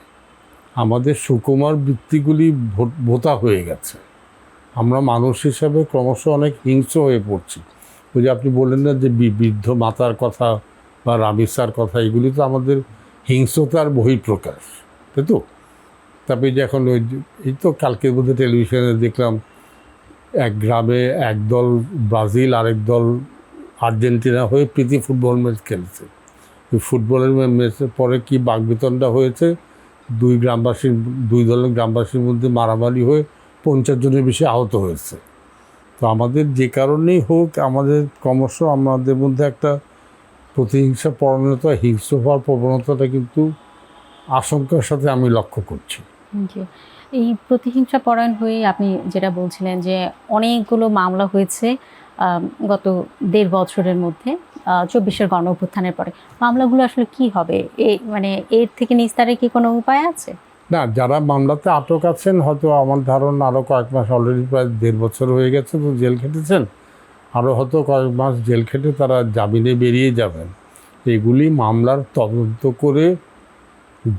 আমাদের সুকুমার বৃত্তিগুলি ভোতা হয়ে গেছে। আমরা মানুষ হিসাবে ক্রমশ অনেক হিংস্র হয়ে পড়ছি। ওই যে আপনি বললেন না যে বৃদ্ধ মাতার কথা বা রামিসার কথা, এগুলি তো আমাদের হিংস্রতার বহিঃপ্রকাশ, তাই তো? তারপরে যে এখন এই তো কালকের মধ্যে টেলিভিশনে দেখলাম এক গ্রামে একদল ব্রাজিল আরেক দল আর্জেন্টিনা হয়ে প্রীতি ফুটবল ম্যাচ খেলছে। ওই ফুটবলের ম্যাচের পরে কি বাকবিতণ্ডা হয়েছে, দুই দলের গ্রামবাসীর মধ্যে মারামারি হয়ে 50 জনের বেশি আহত হয়েছে। তো আমাদের যে কারণেই হোক, আমাদের ক্রমশ আমাদের মধ্যে একটা প্রতিহিংসা পরায়ণতা, হিংস্র হওয়ার প্রবণতাটা কিন্তু আশঙ্কার সাথে আমি লক্ষ্য করছি। জি, এই প্রতিহিংসা পরায়ণ হয়ে আপনি যেটা বলছিলেন যে অনেকগুলো মামলা হয়েছে গত 1.5 বছরের মধ্যে 24-এর গণ অভ্যুত্থানের পরে। মামলাগুলো আসলে কি হবে? মানে এর থেকে নিস্তারে কি কোনো উপায় আছে? না, যারা মামলাতে আটক আছেন, হয়তো আমার ধারণা আরও কয়েক মাস, অলরেডি প্রায় 1.5 বছর হয়ে গেছে তো জেল খেটেছেন, আরও হয়তো কয়েক মাস জেল খেটে তারা জামিনে বেরিয়ে যাবেন। এগুলি মামলার তদন্ত করে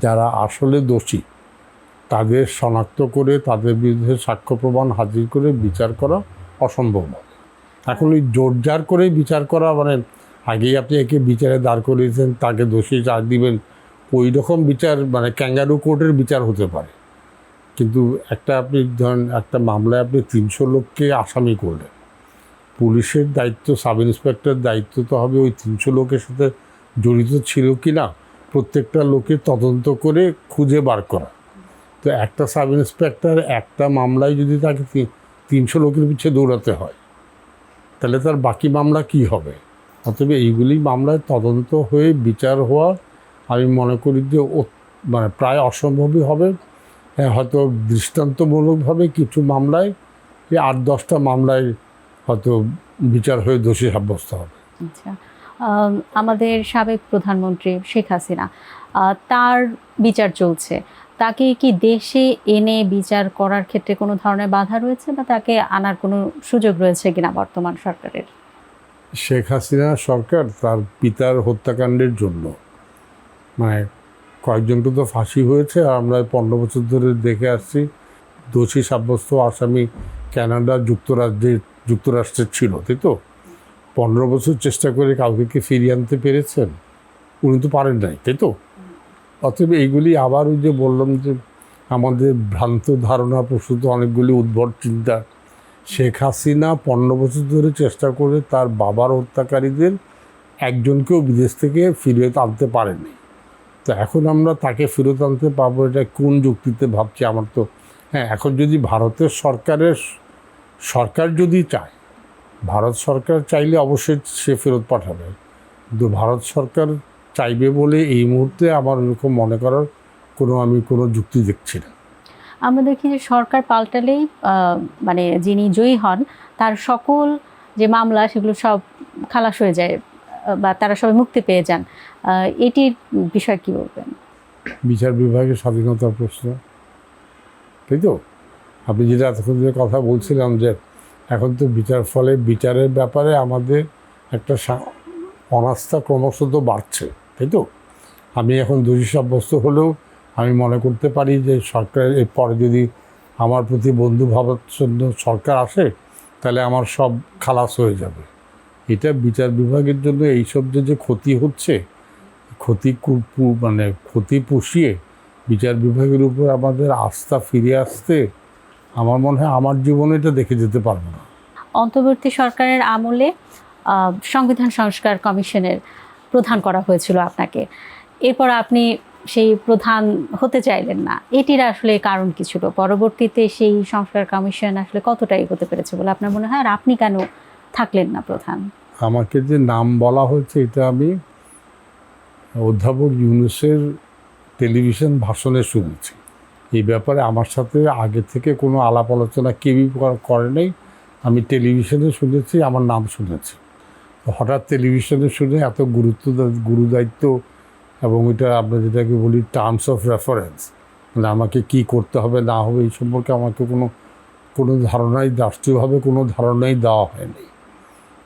যারা আসলে দোষী তাদের শনাক্ত করে তাদের বিরুদ্ধে সাক্ষ্য প্রমাণ হাজির করে বিচার করা অসম্ভব হবে। এখন ওই জোরজার করে বিচার করা, মানে আগেই আপনি একে বিচারে দাঁড় করিয়েছেন, তাকে দোষী চার্জ দিবেন, ওই রকম বিচার মানে ক্যাঙ্গারু কোর্টের বিচার হতে পারে। কিন্তু আপনি ধরেন একটা মামলায় আপনি 300 লোককে আসামি করলেন, পুলিশের দায়িত্ব, সাব ইন্সপেক্টর দায়িত্ব তো হবে ওই 300 লোকের সাথে জড়িত ছিল কি না প্রত্যেকটা লোকের তদন্ত করে খুঁজে বার করা। তো একটা সাব ইন্সপেক্টর একটা মামলায় যদি তাকে 300 লোকের পিছিয়ে দৌড়াতে হয়, তাহলে তার বাকি মামলা কি হবে? অতএব এইগুলি মামলায় তদন্ত হয়ে বিচার হওয়া আমি মনে করি যে মানে প্রায় অসম্ভবই হবে। হ্যাঁ, হয়তো দৃষ্টান্তমূলকভাবে কিছু মামলায়, 8-10টা মামলায় হয়তো বিচার হয়ে দোষী সাব্যস্ত হবে। আচ্ছা, আমাদের সাবেক প্রধানমন্ত্রী শেখ হাসিনা, তার বিচার চলছে। তাকে কি দেশে এনে বিচার করার ক্ষেত্রে কোনো ধরনের বাধা রয়েছে, বা তাকে আনার কোনো সুযোগ রয়েছে কিনা বর্তমান সরকারের? শেখ হাসিনা সরকার তার পিতার হত্যাকাণ্ডের জন্য মানে কয়েকজনকে তো ফাঁসি হয়েছে, আর আমরা 15 বছর ধরে দেখে আসছি দোষী সাব্যস্ত আসামি কানাডা, যুক্তরাষ্ট্রের ছিল, তাই তো? 15 বছর চেষ্টা করে কাউকে কি ফিরিয়ে আনতে পেরেছেন? উনি তো পারেন নাই, তাই তো? অতএব এইগুলি আবার ওই যে বললাম যে আমাদের ভ্রান্ত ধারণা প্রসূত অনেকগুলি উদ্ভট চিন্তা। শেখ হাসিনা 15 বছর ধরে চেষ্টা করে তার বাবার হত্যাকারীদের একজনকেও বিদেশ থেকে ফিরিয়ে আনতে পারেনি। তো এখন আমরা তাকে ফেরত আনতে পারবো, এটা কোন যুক্তিতে ভাবছি? আমার তো, হ্যাঁ, এখন যদি ভারতের সরকার যদি চায়, ভারত সরকার চাইলে অবশ্যই সে ফেরত পাঠাবে, কিন্তু ভারত সরকার চাইবে বলে এই মুহূর্তে আমার এরকম মনে করার আমি কোনো যুক্তি দেখছি না। আমরা দেখি যে সরকার পাল্টালেই মানে যিনি জয়ী হন তার সকল যে মামলা সেগুলো সব খালাস হয়ে যায়, বা তারা সবাই মুক্তি পেয়ে যান। এটির বিষয়ে কি বলবেন? বিচার বিভাগের স্বাধীনতার প্রশ্ন, তাই তো? আপনি যেটা এতক্ষণ যে কথা বলছিলাম যে এখন তো বিচারের ব্যাপারে আমাদের একটা অনাস্থা ক্রমশত বাড়ছে, তাই তো? আমি এখন দোষী সাব্যস্ত হলেও আমি মনে করতে পারি যে সরকারের এরপরে যদি আমার প্রতি বন্ধু ভাবাচ্ছন্ন সরকার আসে, তাহলে আমার সব খালাস হয়ে যাবে। এটা বিচার বিভাগের জন্য এইসব যে ক্ষতি হচ্ছে, মানে ক্ষতি পুষিয়ে বিচার বিভাগের উপর আমাদের আস্থা ফিরে আসতে আমার মনে হয় আমার জীবনে এটা দেখে যেতে পারবো না। অন্তর্বর্তী সরকারের আমলে সংবিধান সংস্কার কমিশনের প্রধান করা হয়েছিল আপনাকে, এরপর আপনি সেই প্রধান হতে চাইলেন না, এটির আসলে কারণ কি ছিল? পরবর্তীতে সেই সংস্কার কমিশন আসলে কতটাই হতে পেরেছে বলে আপনার মনে হয়, আর আপনি কেন থাকলেন না প্রধান? আমাকে যে নাম বলা হয়েছে এটা আমি অধ্যাপক ইউনূসের টেলিভিশন ভাষণে শুনেছি। এই ব্যাপারে আমার সাথে আগে থেকে কোনো আলাপ আলোচনা কেউই করে নাই। আমি টেলিভিশনে শুনেছি, আমার নাম শুনেছি। হঠাৎ টেলিভিশনে শুনে এত গুরুদায়িত্ব, এবং এটা আমরা যেটাকে বলি টার্মস অফ রেফারেন্স, মানে আমাকে কি করতে হবে না হবে এই সম্পর্কে আমাকে কোনো ধারণাই, রাষ্ট্রীয়ভাবে কোনো ধারণাই দেওয়া হয়নি।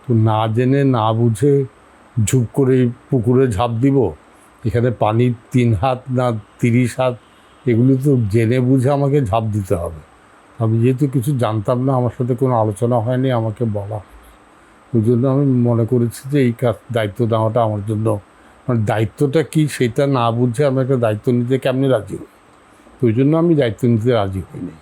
তো না জেনে না বুঝে ঝুপ করে পুকুরে ঝাঁপ দিব, এখানে পানি 3 হাত না 30 হাত, এগুলো তো জেনে বুঝে আমাকে ঝাঁপ দিতে হবে। আমি যেহেতু কিছু জানতাম না, আমার সাথে কোনো আলোচনা হয়নি, আমাকে বলা হয়নি, ওই জন্য আমি মনে করেছি যে এই দায়িত্ব নেওয়াটা আমার জন্য, মানে দায়িত্বটা কি সেটা না বুঝে আমি একটা দায়িত্ব নিতে কেমনি রাজি হই, তো ওই জন্য আমি দায়িত্ব নিতে রাজি হইনি।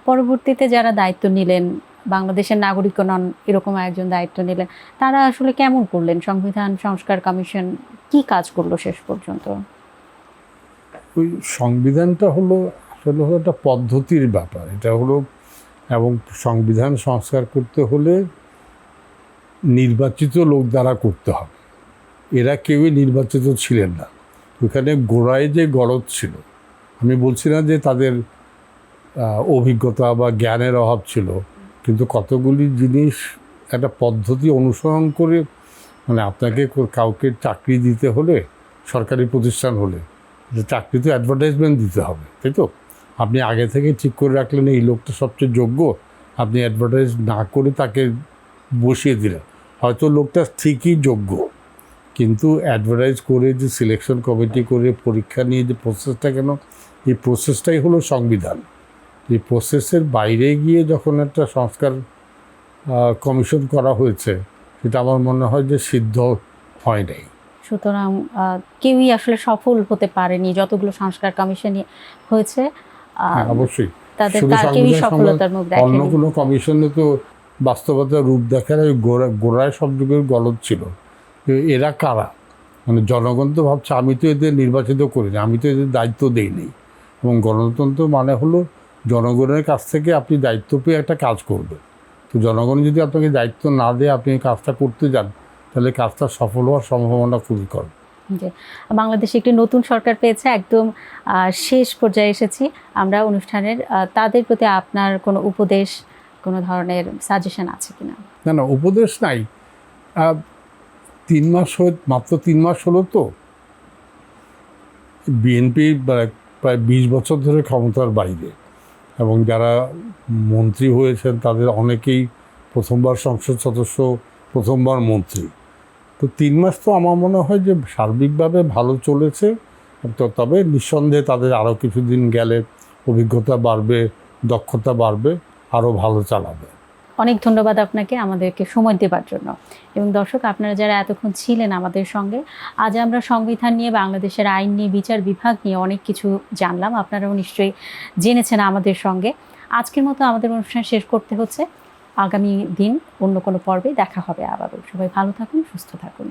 পরবর্তীতে যারা দায়িত্ব নিলেন, বাংলাদেশের নাগরিক নন এরকম একজন দায়িত্ব নিলেন, তারা আসলে কেমন করলেন? সংবিধান সংস্কার কমিশন কি কাজ করলো শেষ পর্যন্ত? ওই সংবিধানটা হলো আসলে হলো একটা পদ্ধতির ব্যাপার, এটা হলো, এবং সংবিধান সংস্কার করতে হলে নির্বাচিত লোক দ্বারা করতে হবে। এরা কেউই নির্বাচিত ছিলেন না। ওখানে গোড়ায় যে গলদ ছিল, আমি বলছি না যে তাদের অভিজ্ঞতা বা জ্ঞানের অভাব ছিল, কিন্তু কতগুলি জিনিস একটা পদ্ধতি অনুসরণ করে, মানে আপনাকে কাউকে চাকরি দিতে হলে, সরকারি প্রতিষ্ঠান হলে যে চাকরি তো অ্যাডভার্টাইজমেন্ট দিতে হবে, তাই তো? আপনি আগে থেকে ঠিক করে রাখলেন এই লোকটা সবচেয়ে যোগ্য, আপনি অ্যাডভার্টাইজ না করে তাকে বসিয়ে দিলেন, হয়তো লোকটা ঠিকই যোগ্য, কিন্তু অ্যাডভার্টাইজ করে যে সিলেকশন কমিটি করে পরীক্ষা নিয়ে যে প্রসেসটা, কেন এই প্রসেসটাই হলো সংবিধান। এই প্রসেসের বাইরে গিয়ে যখন একটা সংস্কার কমিশন করা হয়েছে, সেটা আমার মনে হয় যে সিদ্ধ হয় নাই। সুতরাং কেউই আসলে সফল হতে পারেনি, যতগুলো সংস্কার কমিশনই হয়েছে হ্যাঁ, অবশ্যই তাদের শুধু কেউই সংবিধান সফলতার মুখ দেখেনি। অন্য কোনো কমিশনে তো বাস্তবতার রূপ দেখার ওই গোড়ায় সব যুগের গলদ ছিল। এরা কারা? মানে জনগণ তো ভাবছে আমি তো এদের নির্বাচিত করিনি, আমি তো এদের দায়িত্ব দেইনি, এবং গণতন্ত্র মানে হলো জনগণের কাছ থেকে আপনি দায়িত্ব পেয়ে একটা কাজ করবেন। তো জনগণ যদি আপনাকে দায়িত্ব না দেয়, আপনি এই কাজটা করতে যান, তাহলে কাজটা সফল হওয়ার সম্ভাবনা খুবই কম। যে বাংলাদেশে একটি নতুন সরকার পেয়েছে, একদম শেষ পর্যায়ে এসেছি আমরা অনুষ্ঠানের, তাদের প্রতি আপনার কোনো উপদেশ, কোনো ধরনের সাজেশন আছে কিনা? না, উপদেশ নাই। 3 মাস মাত্র 3 মাস হলো তো। বিএনপি প্রায় 20 বছর ধরে ক্ষমতার বাইরে, এবং যারা মন্ত্রী হয়েছেন তাদের অনেকেই প্রথমবার সংসদ সদস্য, প্রথমবার মন্ত্রী। তো 3 মাস তো আমার মনে হয় যে সার্বিকভাবে ভালো চলেছে। তবে নিঃসন্দেহে তাদের আরও কিছুদিন গেলে অভিজ্ঞতা বাড়বে, দক্ষতা বাড়বে, আরও ভালো চালাবে। অনেক ধন্যবাদ আপনাকে আমাদেরকে সময় দেওয়ার জন্য। এবং দর্শক, আপনারা যারা এতক্ষণ ছিলেন আমাদের সঙ্গে, আজ আমরা সংবিধান নিয়ে, বাংলাদেশের আইন নিয়ে, বিচার বিভাগ নিয়ে অনেক কিছু জানলাম। আপনারাও নিশ্চয়ই জেনেছেন আমাদের সঙ্গে। আজকের মতো আমাদের অনুষ্ঠান শেষ করতে হচ্ছে। আগামী দিন অন্য কোনো পর্বে দেখা হবে আবারও। সবাই ভালো থাকুন, সুস্থ থাকুন।